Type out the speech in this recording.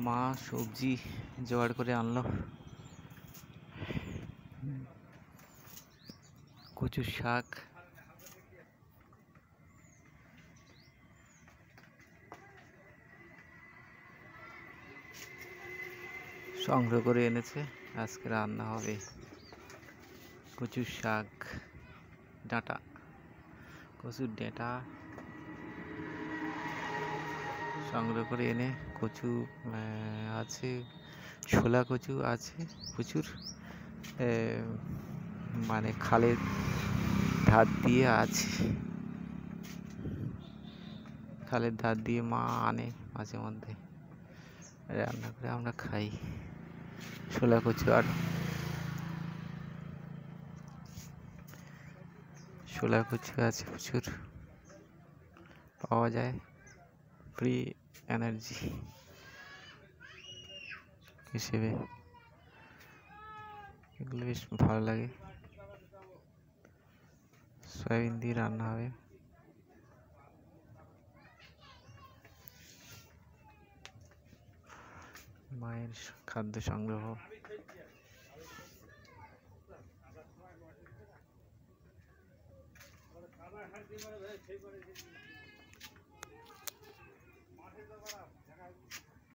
মা সবজি জোগাড় করে আনলো, কচু শাক, সংগ্রহ করে এনেছে। আজকে রান্না হবে কচুর শাক, ডাঁটা, কচুর ডাঁটা সংগ্রহ করে এনে কচু আছে, ছোলা কচু আছে প্রচুর, মানে খালের ধার দিয়ে আছে, খালের ধার দিয়ে মা আনে মাঝে মধ্যে, রান্না করে আমরা খাই। ছোলা কচু আর ছোলা কচু আছে প্রচুর, পাওয়া যায় ফ্রি এনার্জি হিসেবে, এগুলো বেশ ভালো লাগে। সয়াবিন দিয়ে রান্না হবে। মায়ের খাদ্য সংগ্রহ।